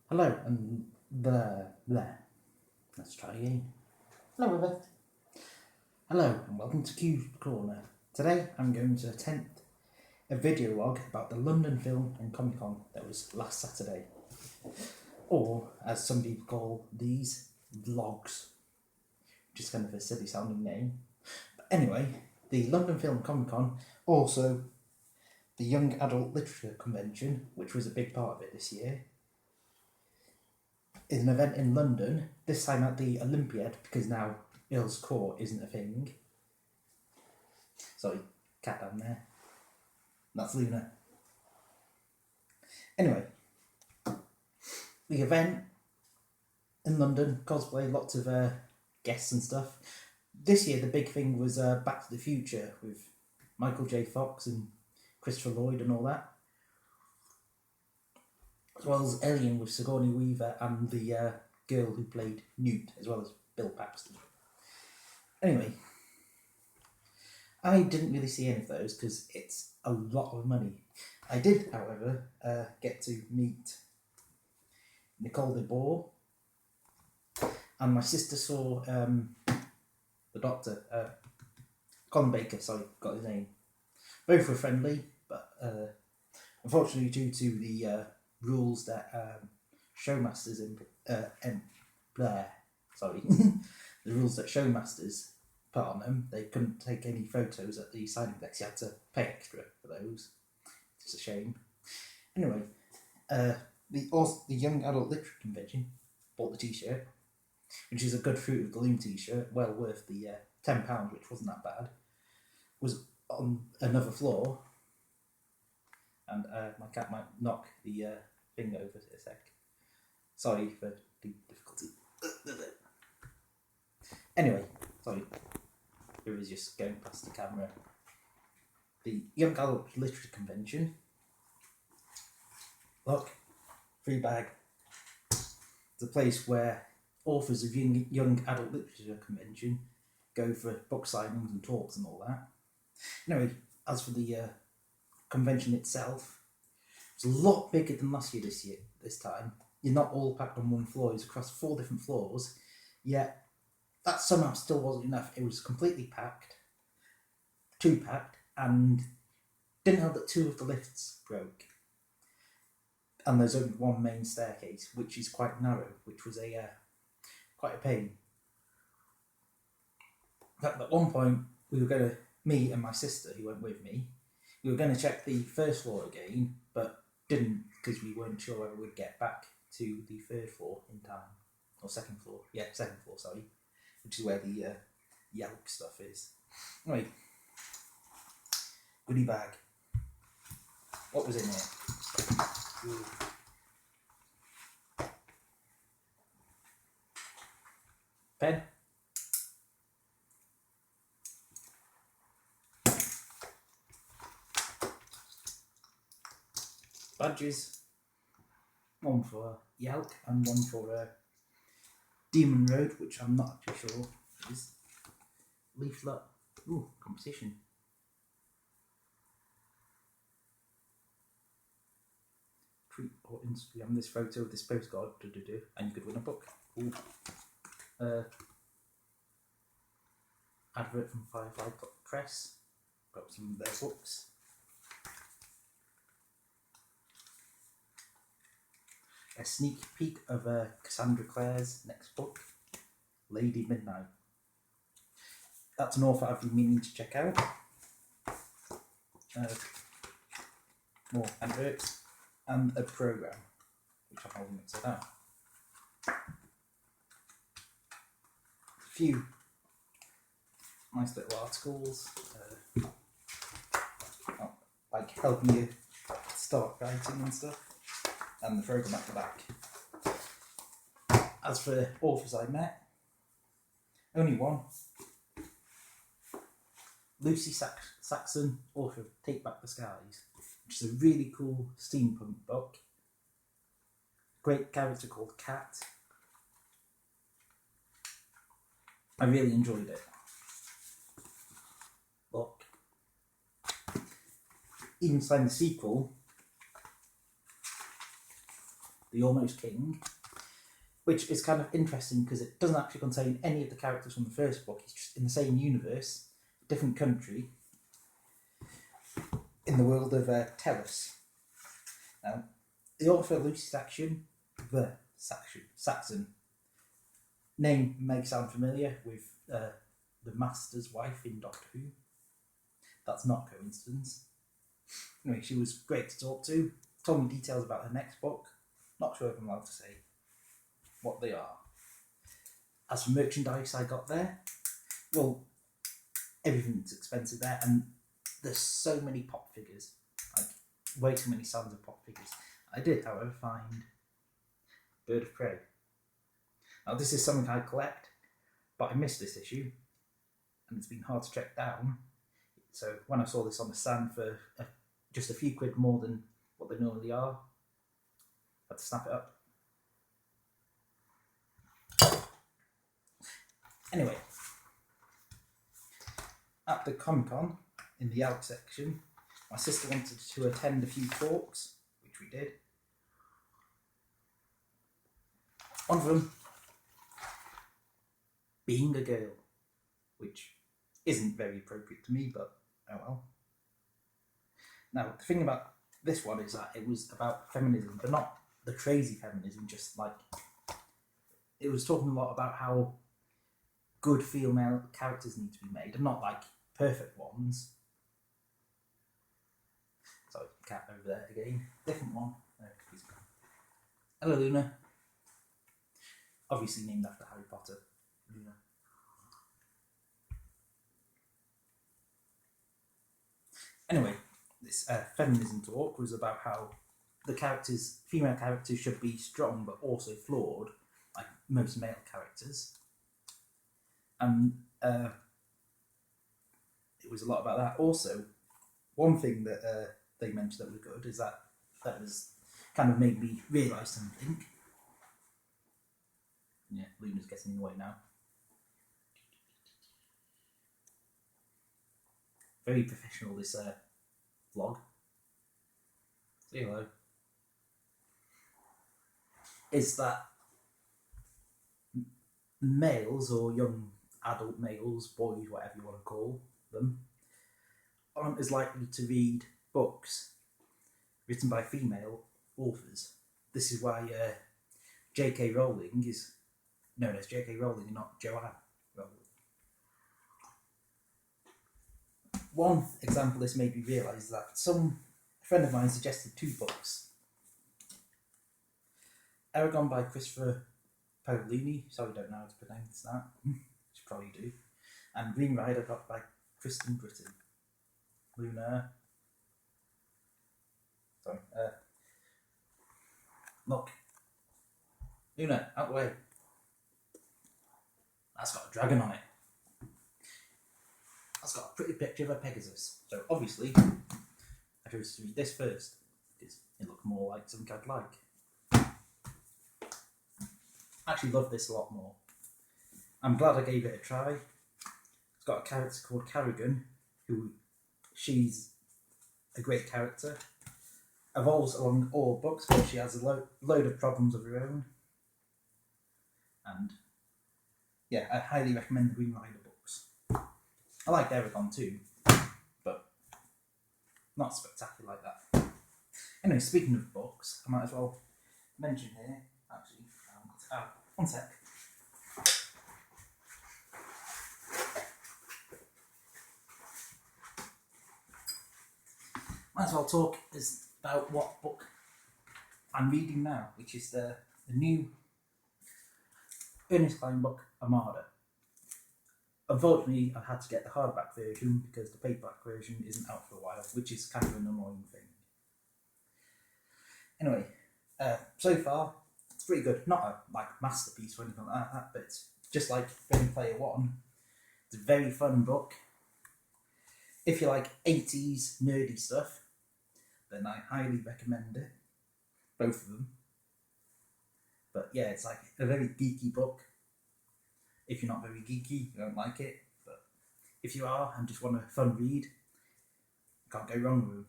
Hello and there. Let's try again. Hello, Robert. Hello and welcome to Q Corner. Today I'm going to attempt a video log about the London Film and Comicon that was last Saturday. Or, as some people call these, vlogs. Which is kind of a silly sounding name. But anyway, the London Film Comicon, also the Young Adult Literature Convention, which was a big part of it this year, is an event in London, this time at the Olympiad, because now Earl's Court isn't a thing. Sorry, cat down there. That's Luna. Anyway, the event in London, cosplay, lots of guests and stuff. This year the big thing was Back to the Future with Michael J. Fox and Christopher Lloyd and all that. As well as Alien with Sigourney Weaver and the girl who played Newt, as well as Bill Paxton. Anyway, I didn't really see any of those because it's a lot of money. I did, however, get to meet Nicole de Boer, and my sister saw the doctor, Colin Baker, sorry, got his name. Both were friendly, but unfortunately due to the rules that showmasters the rules that showmasters put on them, they couldn't take any photos at the signing decks. You had to pay extra for those. It's a shame. Anyway, the Young Adult Literature Convention bought the t-shirt, which is a good Fruit of the Loom t-shirt, well worth the £10, which wasn't that bad. Was on another floor, and my cat might knock the thing over in a sec. Sorry for the difficulty. Anyway, sorry, it was just going past the camera. The Young Adult Literature Convention. Look, free bag. It's a place where authors of young Adult Literature Convention go for book signings and talks and all that. Anyway, as for the convention itself, it's a lot bigger than last year this time. You're not all packed on one floor, it's across 4 different floors, yet that somehow still wasn't enough. It was completely packed, too packed, and didn't help that 2 of the lifts broke. And there's only one main staircase, which is quite narrow, which was quite a pain. But at one point, me and my sister, who went with me, we were going to check the first floor again, but didn't because we weren't sure whether we'd get back to the 3rd floor in time. Or 2nd floor. Yeah, 2nd floor, sorry. Which is where the YALC stuff is. Anyway, goodie bag. What was in here? Pen. Badges. One for YALC and one for Demon Road, which I'm not actually sure is. Leaflet. Ooh, competition. Tweet or Instagram this photo of this postcard, and you could win a book. Ooh. Advert from Firefly Press. Got some of their books. A sneak peek of Cassandra Clare's next book, Lady Midnight. That's an author I've been meaning to check out. More adverts and a programme, which I'm holding upside down. A few nice little articles, like helping you start writing and stuff. And the programme at the back. As for authors I met, only one. Lucy Saxon, author of Take Back the Skies, which is a really cool steampunk book. Great character called Cat. I really enjoyed it. Look. Even signed the sequel, the Almost King, which is kind of interesting because it doesn't actually contain any of the characters from the first book. It's just in the same universe, different country, in the world of Tellus. Now, the author Lucy Saxon, name may sound familiar with the Master's wife in Doctor Who. That's not a coincidence. Anyway, she was great to talk to. Told me details about her next book. Not sure if I'm allowed to say what they are. As for merchandise I got there, well, everything's expensive there, and there's so many pop figures. Like, way too many sounds of pop figures. I did, however, find Bird of Prey. Now, this is something I collect, but I missed this issue, and it's been hard to track down. So when I saw this on the stand for just a few quid more than what they normally are, I had to snap it up. Anyway, at the Comicon, in the YALC section, my sister wanted to attend a few talks, which we did. One of them being a girl, which isn't very appropriate to me, but oh well. Now, the thing about this one is that it was about feminism, but not the crazy feminism, just like, it was talking a lot about how good female characters need to be made, and not like perfect ones. Sorry, cat over there again. Different one. Hello, Luna. Obviously named after Harry Potter. Luna. Anyway, this feminism talk was about how the female characters should be strong but also flawed, like most male characters. And it was a lot about that. Also, one thing that they mentioned that was good is that was kind of made me realise something. Yeah, Luna's getting in the way now. Very professional, this vlog. Say hello. Is that males, or young adult males, boys, whatever you want to call them, aren't as likely to read books written by female authors. This is why J.K. Rowling is known as J.K. Rowling and not Joanne Rowling. One example this made me realise that a friend of mine suggested 2 books. Aragon by Christopher Paolini, sorry, don't know how to pronounce that, should probably do, and Green Rider got by Kristen Britton. Luna. Sorry, look. Luna, out the way. That's got a dragon on it. That's got a pretty picture of a Pegasus. So obviously, I chose to read this first, because it looked more like something I'd like. I actually love this a lot more. I'm glad I gave it a try. It's got a character called Carrigan, she's a great character. Evolves along all books, but she has a load of problems of her own. And yeah, I highly recommend the Green Rider books. I like Aragon too, but not spectacular like that. Anyway, speaking of books, I might as well mention here, actually, one sec. Might as well talk about what book I'm reading now, which is the new Ernest Cline book, Armada. Unfortunately, I had to get the hardback version because the paperback version isn't out for a while, which is kind of an annoying thing. Anyway, so far, it's pretty good. Not a masterpiece or anything like that, but it's just like Ready Player One. It's a very fun book. If you like 80s nerdy stuff, then I highly recommend it. Both of them. But yeah, it's like a very geeky book. If you're not very geeky, you don't like it. But if you are and just want a fun read, you can't go wrong with it.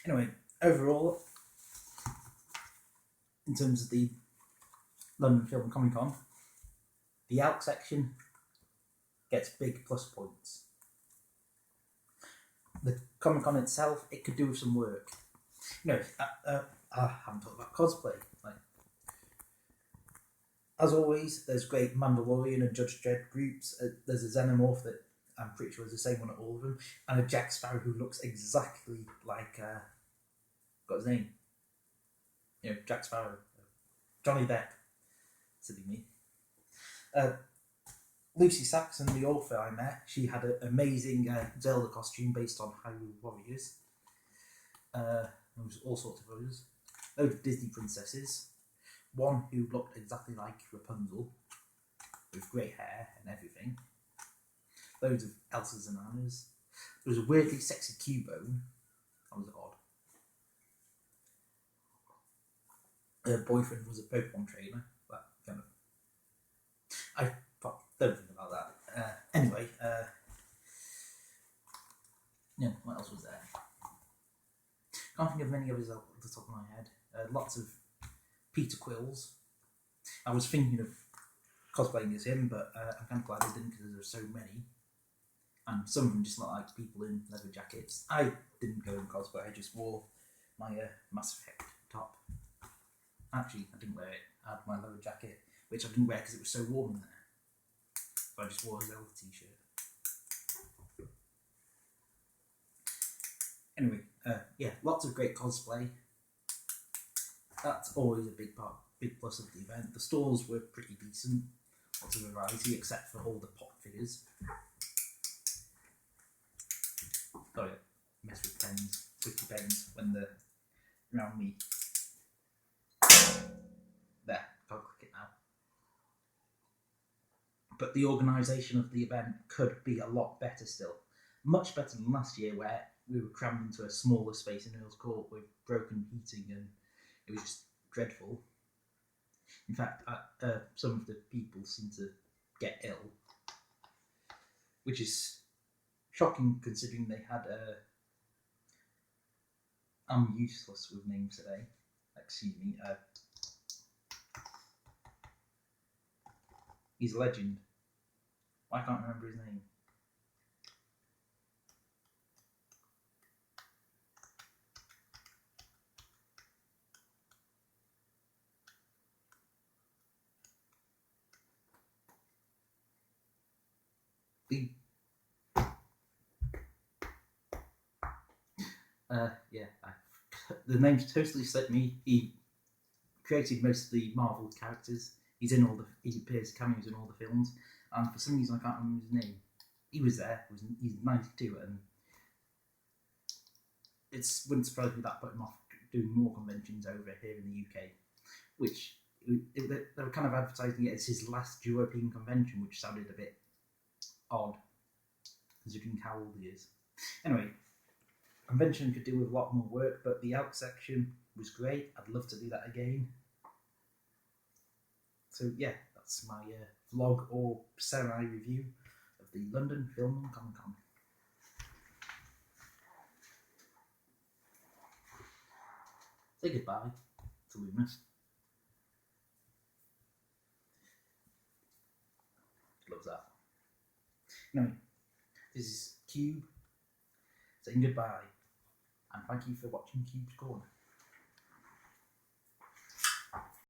Anyway, overall, in terms of the London Film and Comicon, the YALC section gets big plus points. The Comicon itself, it could do with some work. I haven't talked about cosplay. As always, there's great Mandalorian and Judge Dredd groups. There's a Xenomorph that I'm pretty sure is the same one at all of them, and a Jack Sparrow who looks exactly like got his name. Jack Sparrow, Johnny Depp. Silly me. Lucy Saxon, the author I met, she had an amazing Zelda costume based on Hyrule Warriors. There was all sorts of others. Loads of Disney princesses. One who looked exactly like Rapunzel, with grey hair and everything. Loads of Elsas and Annas. There was a weirdly sexy Cubone. That was odd. Her boyfriend was a Pokemon trainer. That kind of... I don't think about that. Anyway, what else was there? Can't think of many others off the top of my head. Lots of Peter Quills. I was thinking of cosplaying as him, but I'm kind of glad I didn't because there are so many. And some of them just look like people in leather jackets. I didn't go in cosplay, I just wore my Mass Effect top. Actually, I didn't wear it. I had my leather jacket, which I didn't wear because it was so warm in there. So I just wore a Zelda t-shirt. Anyway, lots of great cosplay. That's always a big plus of the event. The stalls were pretty decent. Lots of variety, except for all the pop figures. Sorry, mess with pens, 50 pens when they're around me. There, can't click it now. But the organisation of the event could be a lot better still. Much better than last year, where we were crammed into a smaller space in Earl's Court with broken heating, and it was just dreadful. In fact, some of the people seemed to get ill, which is shocking considering they had I'm useless with names today. Excuse me. He's a legend. I can't remember his name. The name's totally slipped me. He created most of the Marvel characters. He appears cameos in all the films, and for some reason I can't remember his name. He was there. He's 92, and it wouldn't surprise me that put him off doing more conventions over here in the UK, which they were kind of advertising it as his last European convention, which sounded a bit odd considering how old he is. Anyway, convention could do with a lot more work, but the out section was great. I'd love to do that again. So yeah, that's my vlog or semi-review of the London Film and Comicon. Say goodbye to Luna. Loves that. Anyway, this is Cube saying goodbye, and thank you for watching Cube's Corner.